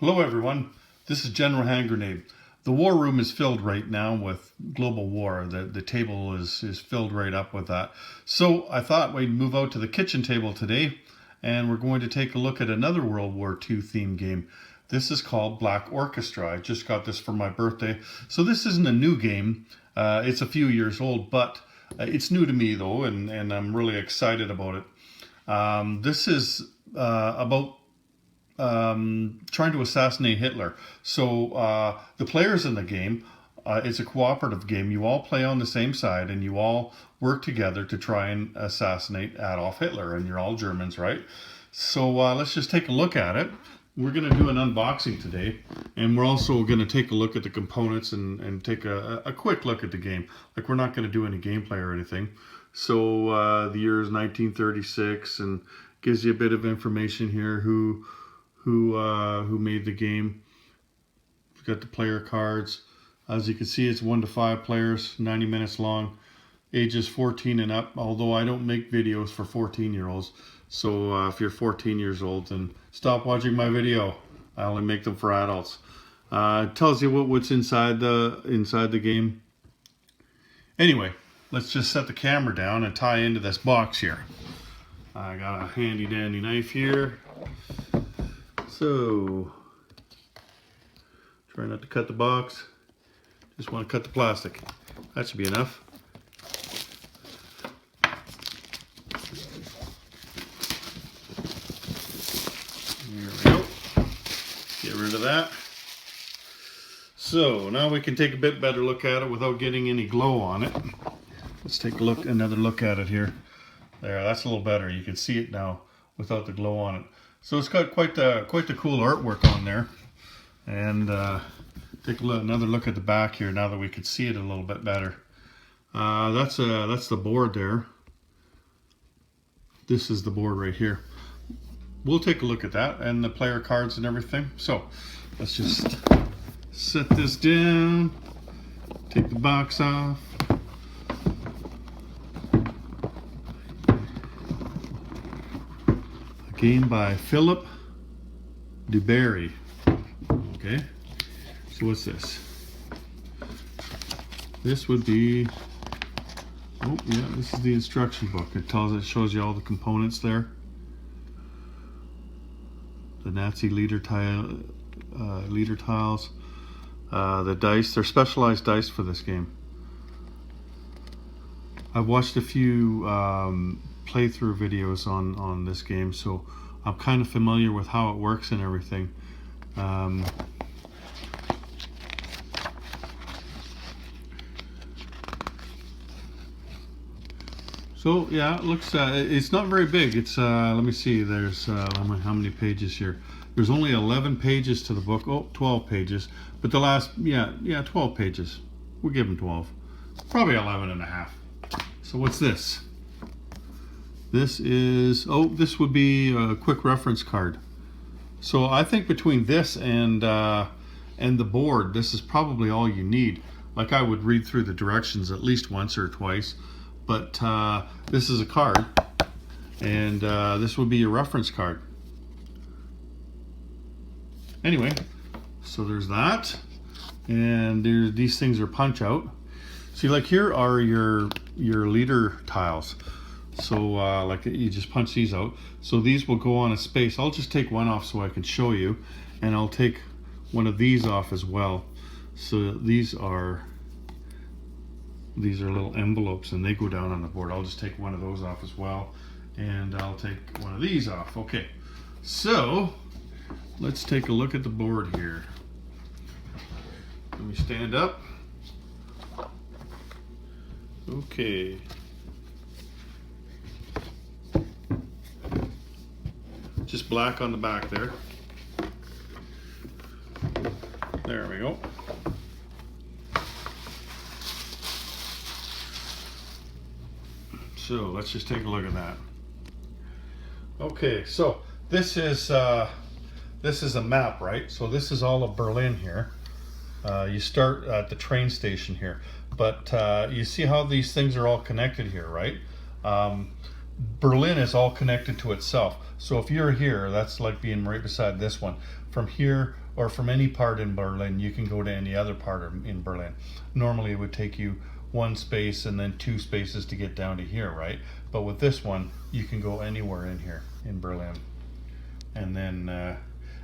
Hello everyone, this is General Hand Grenade. The war room is filled right now with global war. The table is filled right up with that. So I thought we'd move out to the kitchen table today and we're going to take a look at another World War II themed game. This is called Black Orchestra. I just got this for my birthday. So this isn't a new game. It's a few years old, but it's new to me though, and I'm really excited about it. This is about trying to assassinate Hitler. So the players in the game, it's a cooperative game. You all play on the same side and you all work together to try and assassinate Adolf Hitler, and you're all Germans, right? So let's just take a look at it. We're going to do an unboxing today, and we're also going to take a look at the components and take a quick look at the game. Like, we're not going to do any gameplay or anything. So the year is 1936 and gives you a bit of information here who made the game. We've got the player cards. As you can see, it's 1 to 5 players, 90 minutes long, ages 14 and up, although I don't make videos for 14-year-olds. So if you're 14 years old, then stop watching my video. I only make them for adults. It tells you what's inside the game. Anyway, let's just set the camera down and tie into this box here. I got a handy dandy knife here. So, try not to cut the box. Just want to cut the plastic. That should be enough. There we go. Get rid of that. So, now we can take a bit better look at it without getting any glow on it. Let's take another look at it here. There, that's a little better. You can see it now without the glow on it. So it's got quite the cool artwork on there. And take another look at the back here now that we can see it a little bit better. That's the board there. This is the board right here. We'll take a look at that and the player cards and everything. So let's just set this down, take the box off. Game by Philip DeBerry. Okay, so what's this? This would be, oh yeah, this is the instruction book. It shows you all the components there. The Nazi leader tiles, the dice. They're specialized dice for this game. I've watched a few playthrough videos on this game, so I'm kind of familiar with how it works and everything. So yeah, it looks it's not very big. It's let me see, there's how many pages here. There's only 11 pages to the book. Oh, 12 pages, but the last, yeah 12 pages. We'll give them 12, probably 11 and a half. So what's this? This is, this would be a quick reference card. So I think between this and the board, this is probably all you need. Like, I would read through the directions at least once or twice, but this is a card, and this would be your reference card. Anyway, so there's that, and these things are punch out. See, like, here are your leader tiles. So like, you just punch these out. So these will go on a space. I'll just take one off so I can show you, and I'll take one of these off as well. So these are little envelopes and they go down on the board. I'll just take one of those off as well, and I'll take one of these off. Okay, so let's take a look at the board here. Let me stand up. Okay. Just black on the back there. There we go. So let's just take a look at that. Okay, so this is a map, right? So this is all of Berlin here. You start at the train station here, but you see how these things are all connected here, right? Berlin is all connected to itself. So if you're here, that's like being right beside this one. From here or from any part in Berlin, you can go to any other part in Berlin. Normally it would take you one space and then two spaces to get down to here, right? But with this one, you can go anywhere in here in Berlin. And then,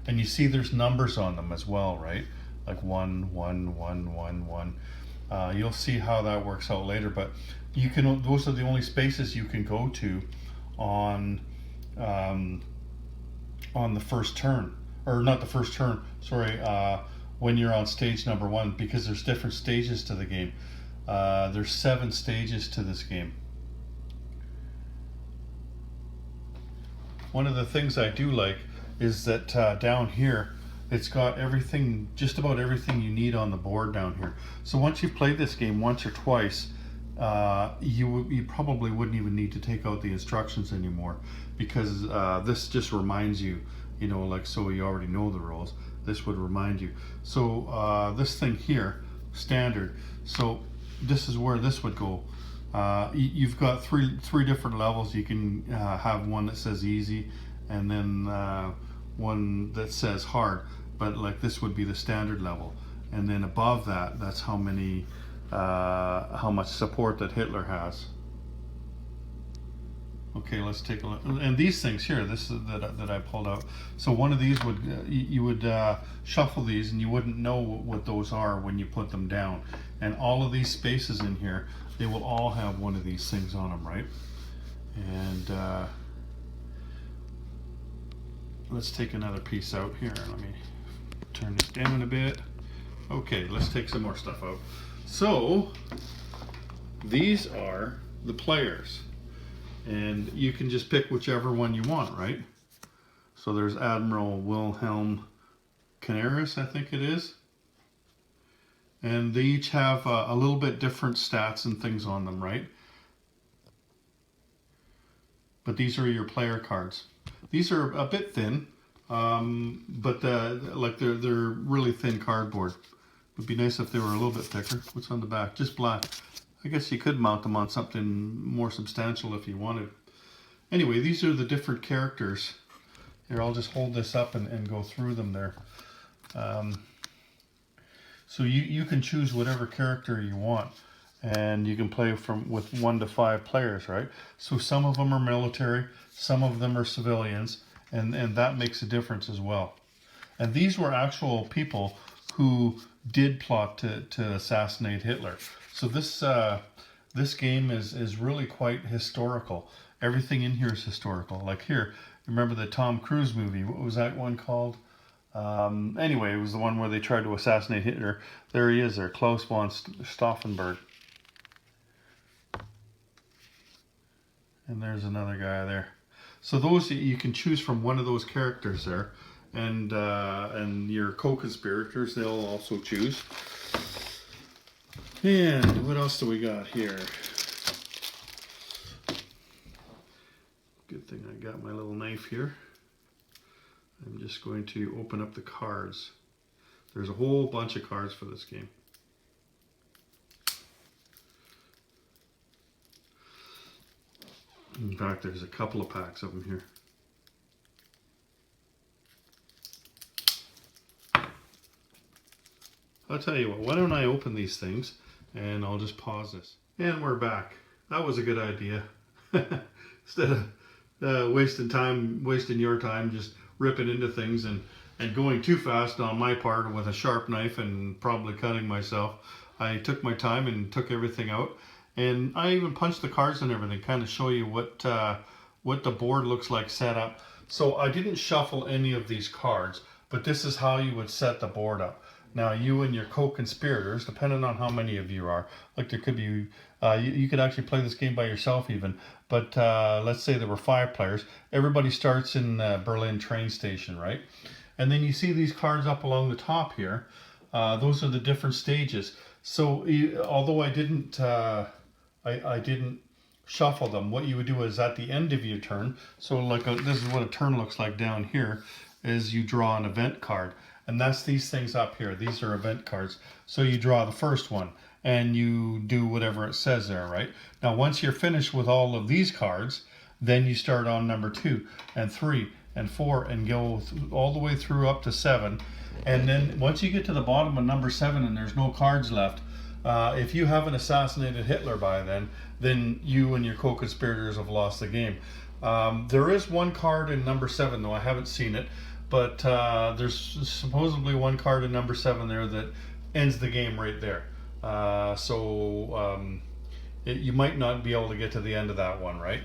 and you see there's numbers on them as well, right? Like 1, 1, 1, 1, 1. You'll see how that works out later, but you can. Those are the only spaces you can go to on the first turn, or not the first turn. Sorry, when you're on stage number 1, because there's different stages to the game. There's 7 stages to this game. One of the things I do like is that down here, it's got everything, just about everything you need on the board down here. So once you've played this game once or twice, you probably wouldn't even need to take out the instructions anymore, because this just reminds you, you know, like, so you already know the rules. This would remind you. So this thing here, standard. So this is where this would go. You've got three different levels. You can have one that says easy, and then one that says hard, but like this would be the standard level, and then above that, that's how much support that Hitler has. Okay, let's take a look. And these things here, this is that I pulled out. So one of these would you would shuffle these, and you wouldn't know what those are when you put them down. And all of these spaces in here, they will all have one of these things on them, right? And let's take another piece out here. Let me turn this down a bit. Okay, let's take some more stuff out. So these are the players, and you can just pick whichever one you want, right? So there's Admiral Wilhelm Canaris, I think it is. And they each have a little bit different stats and things on them, right? But these are your player cards. These are a bit thin, but like they're really thin cardboard. It would be nice if they were a little bit thicker. What's on the back? Just black. I guess you could mount them on something more substantial if you wanted. Anyway, these are the different characters. Here, I'll just hold this up and go through them there. So you can choose whatever character you want, and you can play with 1 to 5 players, right? So some of them are military, some of them are civilians, and that makes a difference as well. And these were actual people who did plot to assassinate Hitler. So this game is really quite historical. Everything in here is historical. Like here, remember the Tom Cruise movie? What was that one called? Anyway, it was the one where they tried to assassinate Hitler. There he is there, Klaus von Stauffenberg. And there's another guy there. So those, you can choose from one of those characters there. And your co-conspirators, they'll also choose. And what else do we got here? Good thing I got my little knife here. I'm just going to open up the cards. There's a whole bunch of cards for this game. In fact, there's a couple of packs of them here. I'll tell you what, why don't I open these things and I'll just pause this. And we're back. That was a good idea. Instead of wasting your time, just ripping into things and going too fast on my part with a sharp knife and probably cutting myself. I took my time and took everything out, and I even punched the cards and everything, kind of show you what the board looks like set up. So I didn't shuffle any of these cards, but this is how you would set the board up. Now you and your co-conspirators, depending on how many of you are, like there could be, you could actually play this game by yourself even, but let's say there were 5 players. Everybody starts in Berlin train station, right? And then you see these cards up along the top here. Those are the different stages. So although I didn't shuffle them, what you would do is at the end of your turn, so like this is what a turn looks like down here, is you draw an event card. And that's these things up here. These are event cards. So you draw the first one and you do whatever it says there, right? Now, once you're finished with all of these cards, Then you start on number 2 and 3 and 4 and go all the way through up to 7. And then once you get to the bottom of number 7 and there's no cards left, if you haven't assassinated Hitler by then you and your co-conspirators have lost the game. There is one card in number 7, though I haven't seen it, but there's supposedly one card in number 7 there that ends the game right there. You might not be able to get to the end of that one, right?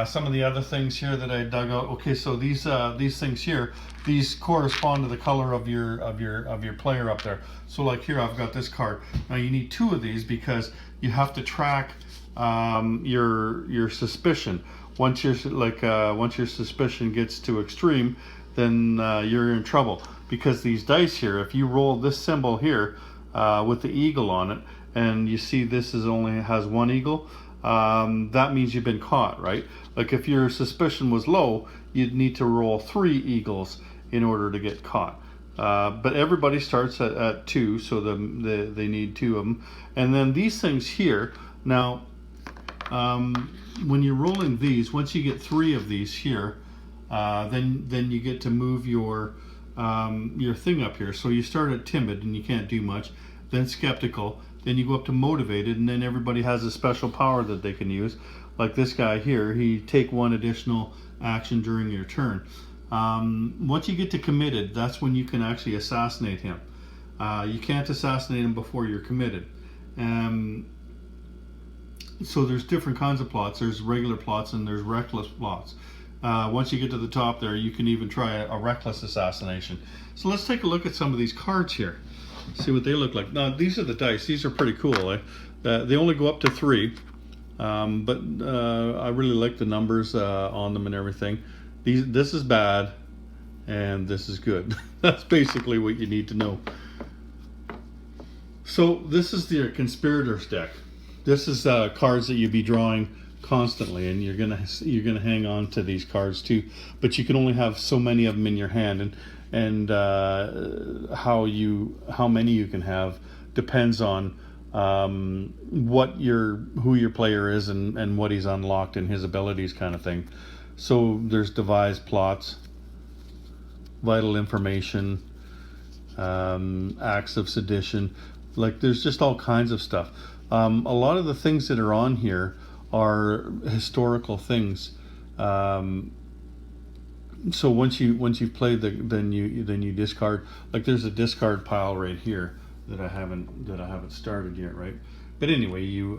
Some of the other things here that I dug out. Okay, so these things here, these correspond to the color of your player up there. So like here, I've got this card. Now you need 2 of these because you have to track your suspicion. Once your suspicion gets to extreme, then you're in trouble, because these dice here, if you roll this symbol here with the eagle on it, and you see this only has 1 eagle, that means you've been caught, right? Like if your suspicion was low, you'd need to roll 3 eagles in order to get caught. But everybody starts at 2, so they need 2 of them. And then these things here, now when you're rolling these, once you get 3 of these here, then you get to move your thing up here. So you start at timid and you can't do much, then skeptical, then you go up to motivated, and then everybody has a special power that they can use. Like this guy here, he take 1 additional action during your turn. Once you get to committed, that's when you can actually assassinate him. You can't assassinate him before you're committed. So there's different kinds of plots. There's regular plots and there's reckless plots. Once you get to the top there, you can even try a reckless assassination. So let's take a look at some of these cards here. See what they look like. Now these are the dice. These are pretty cool. They only go up to 3, but I really like the numbers on them and everything. This is bad, and this is good. That's basically what you need to know. So this is the conspirators deck. This is cards that you'd be drawing constantly, and you're gonna hang on to these cards too. But you can only have so many of them in your hand, and how many you can have depends on who your player is and what he's unlocked and his abilities, kind of thing. So there's devised plots, vital information, acts of sedition. Like there's just all kinds of stuff. A lot of the things that are on here are historical things. So once you've played then you discard. Like there's a discard pile right here that I haven't started yet, right? But anyway, you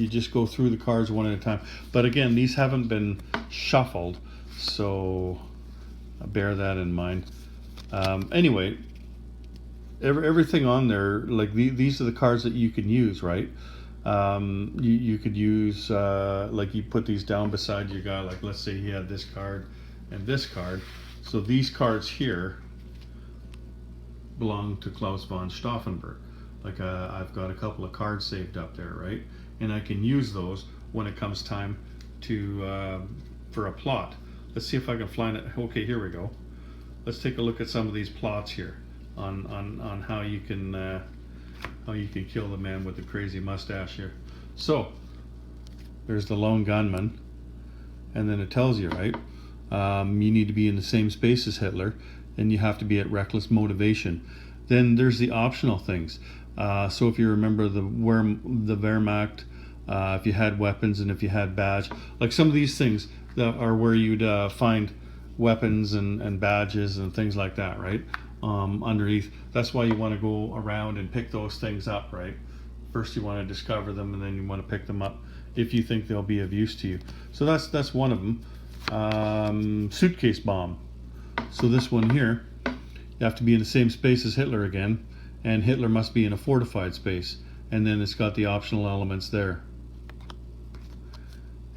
just go through the cards one at a time. But again, these haven't been shuffled, so bear that in mind. Anyway, everything on there, like these are the cards that you can use, right? You could use like you put these down beside your guy. Like let's say he had this card and this card. So these cards here belong to Klaus von Stauffenberg. Like I've got a couple of cards saved up there, right? And I can use those when it comes time to for a plot. Let's see if I can find it. Okay, here we go. Let's take a look at some of these plots here on how you can kill the man with the crazy mustache here. So there's the lone gunman, and then it tells you, right? You need to be in the same space as Hitler, and you have to be at reckless motivation. Then there's the optional things. So if you remember the Wehrmacht, if you had weapons and if you had badge, like some of these things that are where you'd find weapons and badges and things like that, right? Underneath. That's why you want to go around and pick those things up, right? First you want to discover them, and then you want to pick them up if you think they'll be of use to you. So that's one of them. Suitcase bomb. So this one here, you have to be in the same space as Hitler again, and Hitler must be in a fortified space, and then it's got the optional elements there.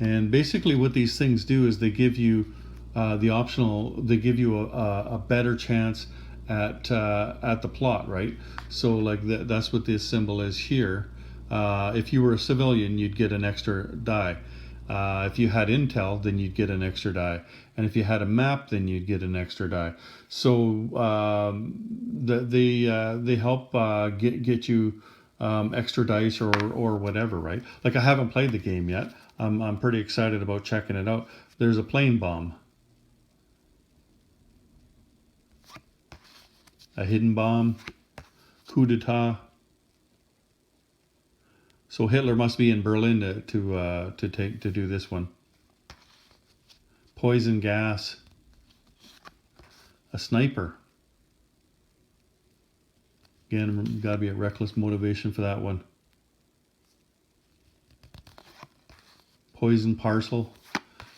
And basically what these things do is they give you they give you a better chance at the plot, right? So like that's what this symbol is here. If you were a civilian, you'd get an extra die. If you had intel, then you'd get an extra die, and if you had a map, then you'd get an extra die. So they help get you extra dice or whatever, right? Like I haven't played the game yet. I'm pretty excited about checking it out. There's a plane bomb, a hidden bomb, coup d'etat. So Hitler must be in Berlin to do this one. Poison gas, a sniper. Again, got to be a reckless motivation for that one. Poison parcel.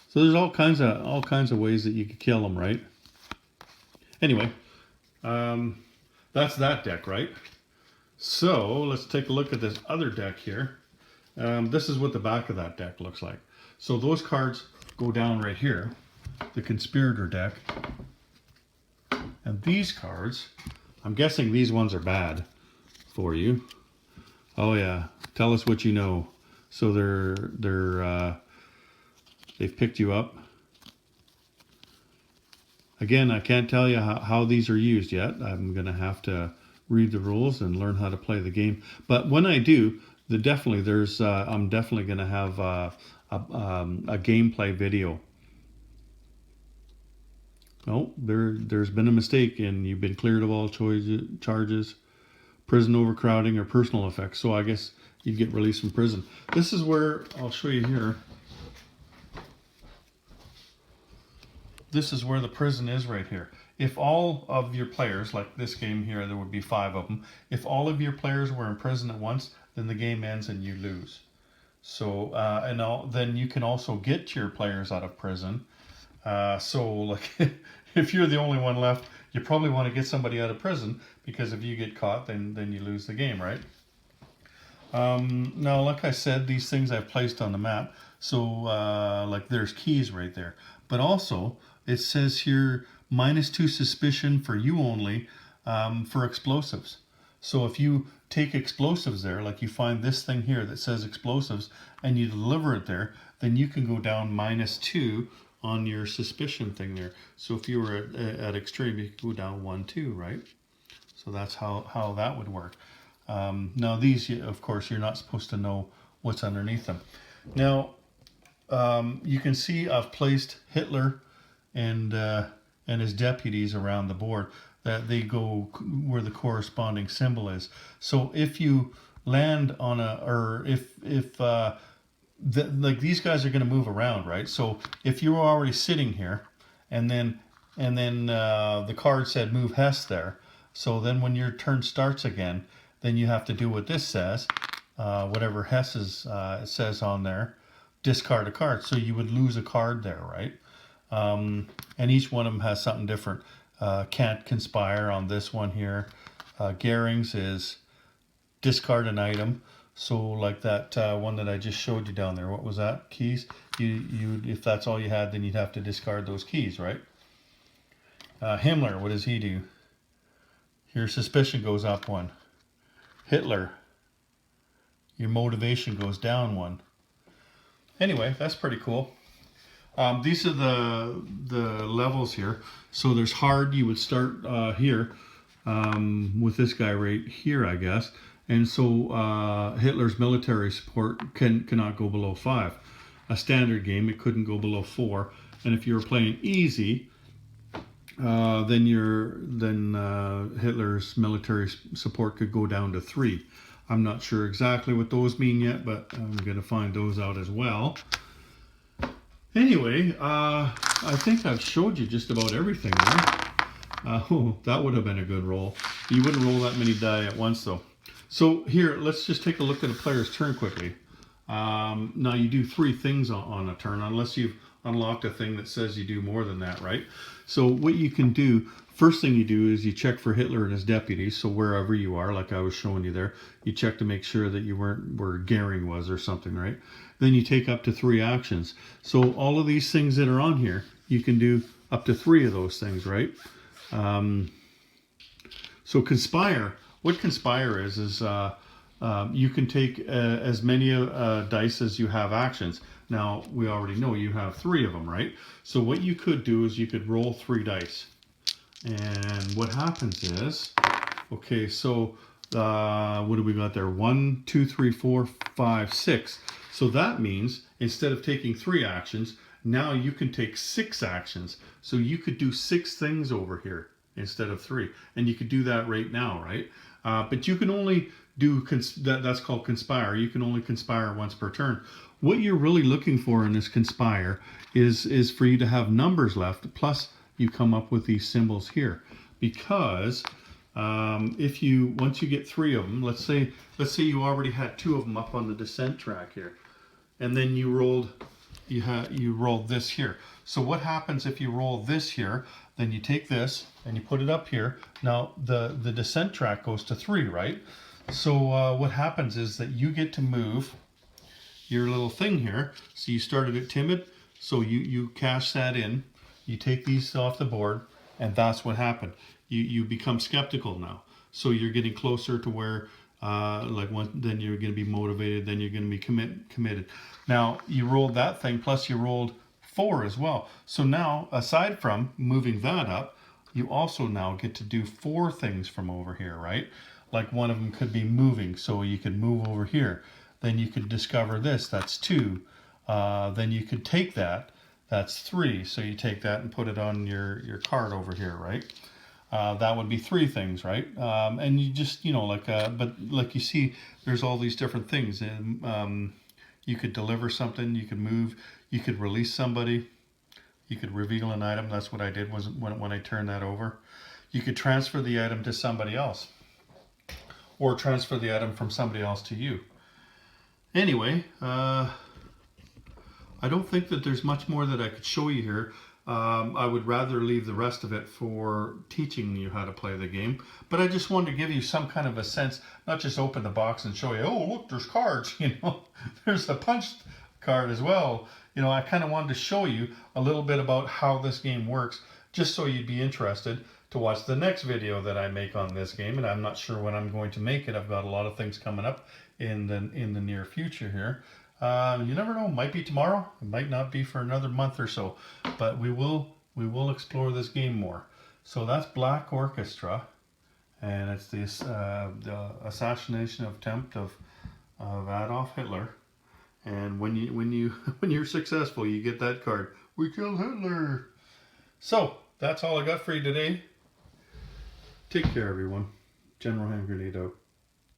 So there's all kinds of ways that you could kill them, right? Anyway, that's that deck, right? So let's take a look at this other deck here. This is what the back of that deck looks like. So those cards go down right here, the conspirator deck. And these cards, I'm guessing these ones are bad for you. Oh yeah, tell us what you know. So they've picked you up. Again, I can't tell you how these are used yet. I'm gonna have to read the rules and learn how to play the game. But when I do, I'm definitely gonna have a gameplay video. Oh, there's been a mistake and you've been cleared of all charges, prison overcrowding or personal effects. So I guess you'd get released from prison. This is where, I'll show you here. This is where the prison is right here. If all of your players, like this game here, there would be 5 of them. If all of your players were in prison at once, then the game ends and you lose. So, then you can also get your players out of prison. So, like, if you're the only one left, you probably want to get somebody out of prison, because if you get caught, then you lose the game, right? Now, like I said, these things I've placed on the map. So, like, there's keys right there. But also, it says here, -2 suspicion for you only for explosives. So if you take explosives there, like you find this thing here that says explosives, and you deliver it there, then you can go down -2 on your suspicion thing there. So if you were at extreme, you could go down 1, 2, right? So that's how that would work. Now these, of course, you're not supposed to know what's underneath them. Now, you can see I've placed Hitler and his deputies around the board, that they go where the corresponding symbol is. So if you land on like these guys are going to move around, right? So if you were already sitting here, and then the card said move Hess there, so then when your turn starts again, then you have to do what this says, whatever Hess says on there, discard a card. So you would lose a card there, right? And each one of them has something different. Can't conspire on this one here. Gering's is discard an item. So like that one that I just showed you down there, what was that? Keys. You if that's all you had, then you'd have to discard those keys, right? Himmler, what does he do? Your suspicion goes up 1. Hitler, your motivation goes down 1. Anyway, that's pretty cool. These are the levels here. So there's hard. You would start here with this guy right here, I guess. And so Hitler's military support cannot go below 5. A standard game, it couldn't go below 4. And if you were playing easy, then Hitler's military support could go down to 3. I'm not sure exactly what those mean yet, but I'm going to find those out as well. Anyway, I think I've showed you just about everything there. Oh, that would have been a good roll. You wouldn't roll that many die at once, though. So here, let's just take a look at a player's turn quickly. Now, you do 3 things on a turn, unless you've unlocked a thing that says you do more than that, right? So what you can do, first thing you do is you check for Hitler and his deputies. So wherever you are, like I was showing you there, you check to make sure that you weren't where Goering was or something, right? Then you take up to 3 actions. So all of these things that are on here, you can do up to 3 of those things, right? So conspire, what conspire is you can take as many dice as you have actions. Now, we already know you have 3 of them, right? So what you could do is you could roll 3 dice. And what happens is, okay, so what do we got there? 1, 2, 3, 4, 5, 6. So that means instead of taking 3 actions, now you can take 6 actions. So you could do 6 things over here instead of 3. And you could do that right now, right? But you can only do, that's called conspire. You can only conspire once per turn. What you're really looking for in this conspire is for you to have numbers left, plus you come up with these symbols here. Because if you, once you get 3 of them, let's say you already had 2 of them up on the descent track here, and then you rolled this here. So what happens if you roll this here? Then you take this and you put it up here. Now the descent track goes to 3, right? So what happens is that you get to move your little thing here. So you started it timid, so you cash that in. You take these off the board, and that's what happened. You become skeptical now. So you're getting closer to where then you're going to be motivated, then you're going to be committed. Now you rolled that thing, plus you rolled 4 as well. So now, aside from moving that up, you also now get to do 4 things from over here, right? Like one of them could be moving, so you could move over here. Then you could discover this, that's 2. Then you could take that, that's 3. So you take that and put it on your card over here, right? That would be 3 things, right? And you just, but like you see, there's all these different things. And you could deliver something, you could move, you could release somebody, you could reveal an item. That's what I did was when I turned that over. You could transfer the item to somebody else, or transfer the item from somebody else to you. Anyway, I don't think that there's much more that I could show you here. I would rather leave the rest of it for teaching you how to play the game. But I just wanted to give you some kind of a sense, not just open the box and show you, oh, look, there's cards, there's the punch card as well. I kind of wanted to show you a little bit about how this game works, just so you'd be interested to watch the next video that I make on this game. And I'm not sure when I'm going to make it. I've got a lot of things coming up in the near future here. You never know, it might be tomorrow, it might not be for another month or so, but we will explore this game more. So that's Black Orchestra, and it's the assassination attempt of Adolf Hitler. And when you're successful, you get that card. We killed Hitler. So that's all I got for you today. Take care, everyone. General Hand Grenade out.